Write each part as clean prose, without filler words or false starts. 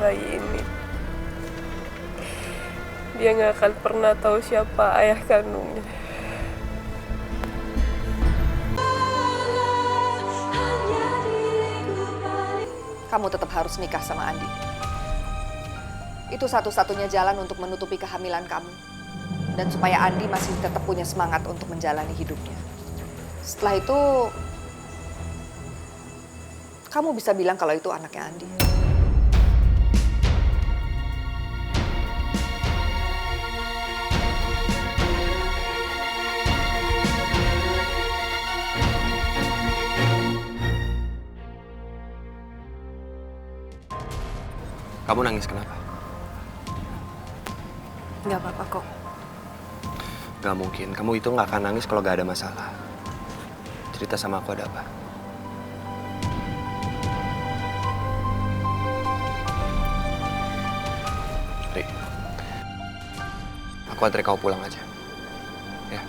bayi ini. Dia nggak akan pernah tahu siapa ayah kandungnya. Kamu tetap harus nikah sama Andi. Itu satu-satunya jalan untuk menutupi kehamilan kamu. Dan supaya Andi masih tetap punya semangat untuk menjalani hidupnya. Setelah itu, kamu bisa bilang kalau itu anaknya Andi. Kamu nangis kenapa? Nggak apa-apa kok. Gak mungkin, kamu itu gak akan nangis kalau gak ada masalah. Cerita sama aku ada apa? Ri, aku antar kamu pulang aja. Ya.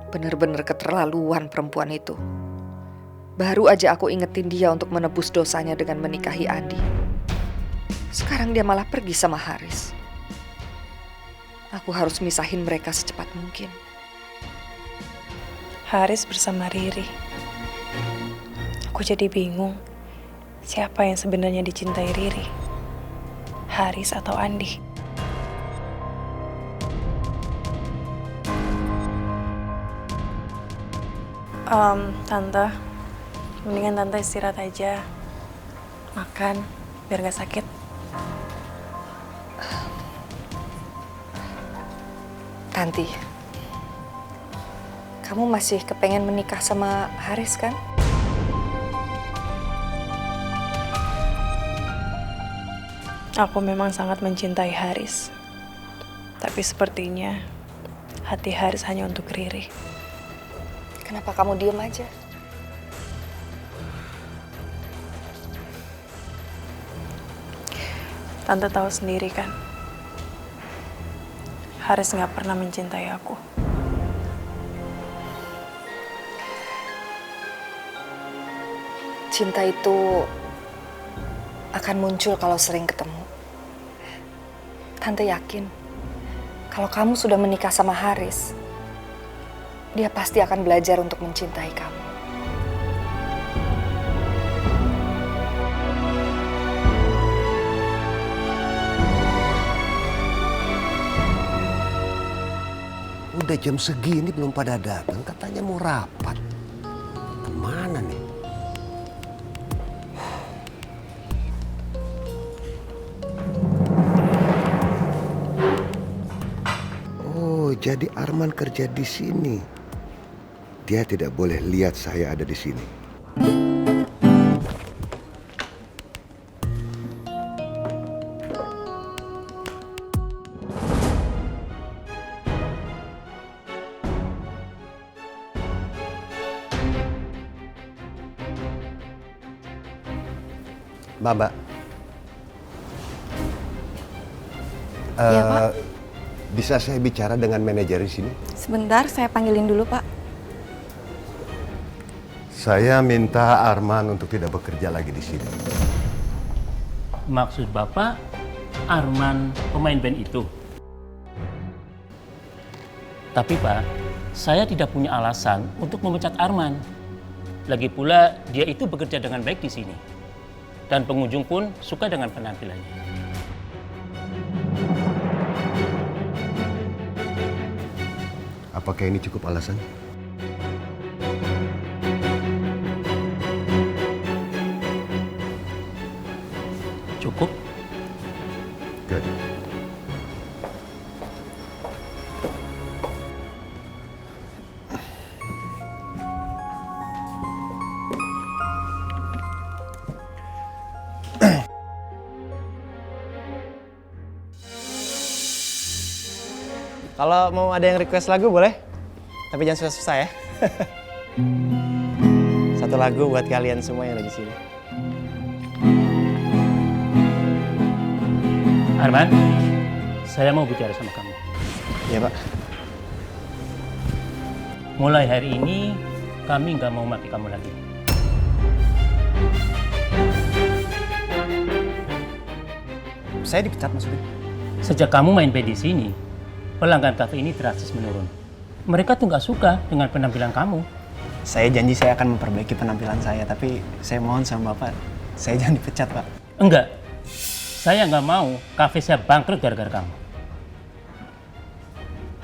Bener-bener keterlaluan perempuan itu. Baru aja aku ingetin dia untuk menebus dosanya dengan menikahi Andi. Sekarang dia malah pergi sama Haris. Aku harus misahin mereka secepat mungkin. Haris bersama Riri. Aku jadi bingung. Siapa yang sebenarnya dicintai Riri? Haris atau Andi? Tante, mendingan Tante istirahat aja. Makan, biar gak sakit. Tanti, kamu masih kepengen menikah sama Haris kan? Aku memang sangat mencintai Haris. Tapi sepertinya hati Haris hanya untuk Riri. Kenapa kamu diem aja? Tante tahu sendiri kan, Haris nggak pernah mencintai aku. Cinta itu akan muncul kalau sering ketemu. Tante yakin, kalau kamu sudah menikah sama Haris, dia pasti akan belajar untuk mencintai kamu. Udah jam segini belum pada datang, katanya mau rapat. Kemana nih? Oh, jadi Arman kerja di sini. Dia tidak boleh lihat saya ada di sini. Mbak. Iya, Pak. Bisa saya bicara dengan manajer di sini? Sebentar, saya panggilin dulu, Pak. Saya minta Arman untuk tidak bekerja lagi di sini. Maksud Bapak, Arman pemain band itu? Tapi Pak, saya tidak punya alasan untuk memecat Arman. Lagi pula, dia itu bekerja dengan baik di sini. Dan pengunjung pun suka dengan penampilannya. Apakah ini cukup alasan? Cukup? Good. Kalau mau ada yang request lagu boleh, tapi jangan susah-susah ya. Satu lagu buat kalian semua yang ada di sini. Arman, saya mau bicara sama kamu. Iya, Pak. Mulai hari ini, kami nggak mau mati kamu lagi. Saya dipecat maksudnya? Sejak kamu main band di sini, pelanggan kafe ini drastis menurun. Mereka tuh nggak suka dengan penampilan kamu. Saya janji saya akan memperbaiki penampilan saya, tapi saya mohon sama Bapak, saya jangan dipecat, Pak. Enggak, saya nggak mau kafe saya bangkrut gara-gara kamu.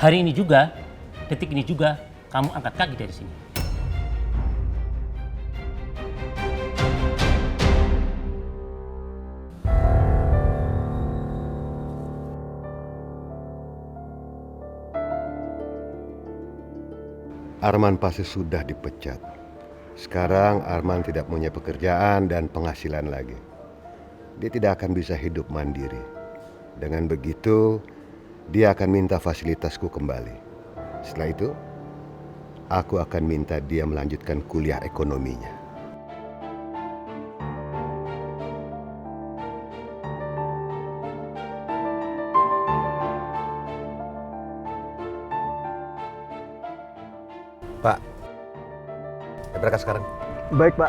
Hari ini juga, detik ini juga, kamu angkat kaki dari sini. Arman pasti sudah dipecat. Sekarang Arman tidak punya pekerjaan dan penghasilan lagi. Dia tidak akan bisa hidup mandiri. Dengan begitu, dia akan minta fasilitasku kembali. Setelah itu, aku akan minta dia melanjutkan kuliah ekonominya. Pak, saya berangkat sekarang. Baik, Pak.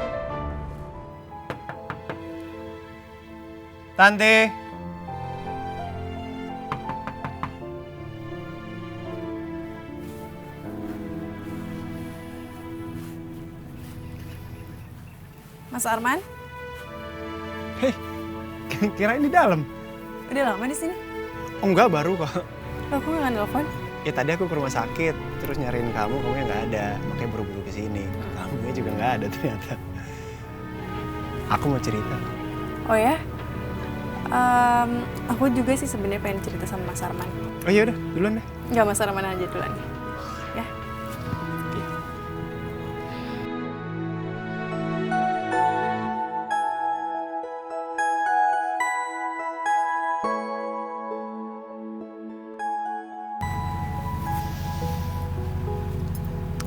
Tante. Mas Arman, Hei, kirain di dalam. udah lama di sini? Oh enggak, baru kok. Loh, aku nggak nelfon. Ya tadi aku ke rumah sakit, terus nyariin kamunya nggak ada, makanya buru-buru ke sini. Kamunya juga nggak ada ternyata. Aku mau cerita. Oh ya? Aku juga sih sebenarnya pengen cerita sama Mas Arman. Oh iya udah, duluan deh. Nggak, Mas Arman aja duluan. Ya.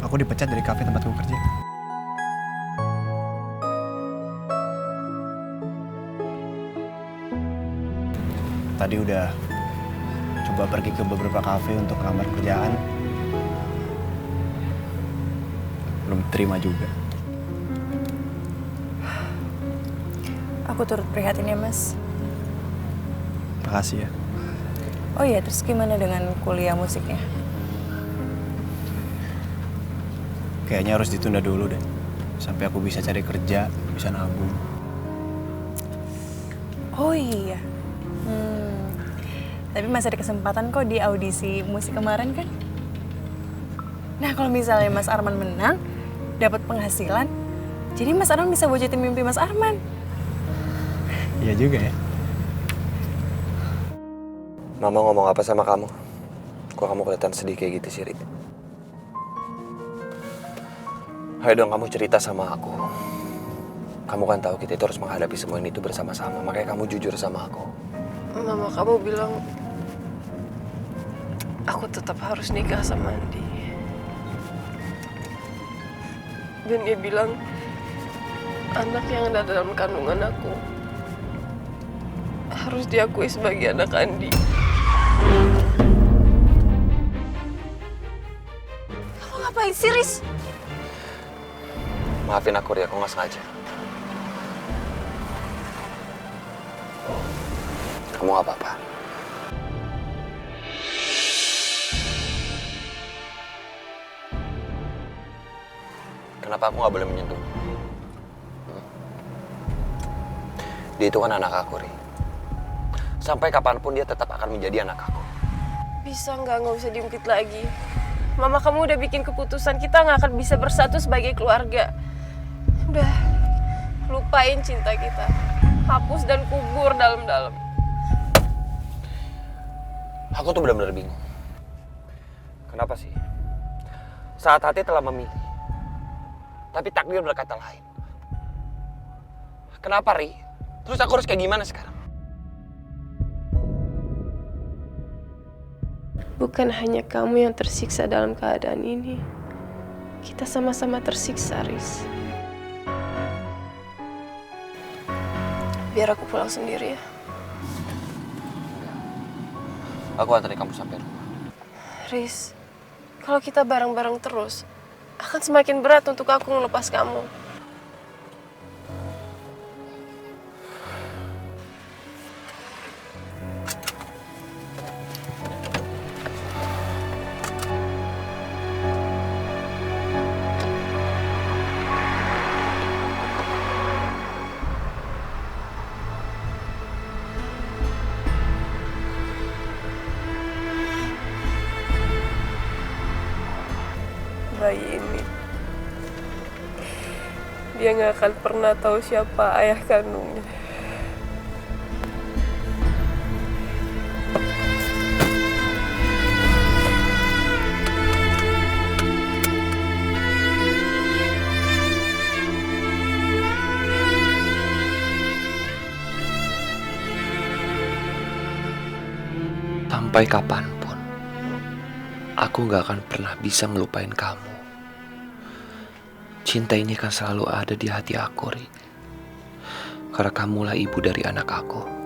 Aku dipecat dari kafe tempatku kerja. Tadi udah coba pergi ke beberapa kafe untuk ngelamar kerjaan. Belum terima juga. Aku turut prihatin ya, Mas. Makasih ya. Oh iya, terus gimana dengan kuliah musiknya? Kayaknya harus ditunda dulu deh. Sampai aku bisa cari kerja, bisa nabung. Oh iya. Tapi masih ada kesempatan kok di audisi musik kemarin kan? Nah, kalau misalnya Mas Arman menang, dapat penghasilan, jadi Mas Arman bisa wujudin mimpi Mas Arman. Iya juga ya. Mama ngomong apa sama kamu? Kok kamu kelihatan sedih kayak gitu sih, Rik? Ayo dong kamu cerita sama aku. Kamu kan tahu kita itu harus menghadapi semua ini itu bersama-sama. Makanya kamu jujur sama aku. Mama kamu bilang aku tetap harus nikah sama Andi. Dan dia bilang anak yang ada dalam kandungan aku harus diakui sebagai anak Andi. Kamu ngapain sih, Riz? Maafin aku, Rik. Aku nggak sengaja. Kamu nggak apa-apa. Kenapa aku nggak boleh menyentuh? Dia itu kan anak aku, Ri. Sampai kapanpun dia tetap akan menjadi anak aku. Bisa nggak usah diungkit lagi. Mama kamu udah bikin keputusan kita nggak akan bisa bersatu sebagai keluarga. Udah, lupain cinta kita. Hapus dan kubur dalam-dalam. Aku tuh benar-benar bingung. Kenapa sih? Saat hati telah memilih, tapi takdir berkata lain. Kenapa, Ri? Terus aku harus kayak gimana sekarang? bukan hanya kamu yang tersiksa dalam keadaan ini. Kita sama-sama tersiksa, Riz. Biar aku pulang sendiri ya. Aku anterin kamu sampai rumah. Riz, kalau kita bareng-bareng terus, akan semakin berat untuk aku ngelepas kamu. Bayi ini, dia nggak akan pernah tahu siapa ayah kandungnya. Sampai kapanpun, aku nggak akan pernah bisa ngelupain kamu. Cinta ini kan selalu ada di hati aku, Ri. Karena kamulah ibu dari anak aku.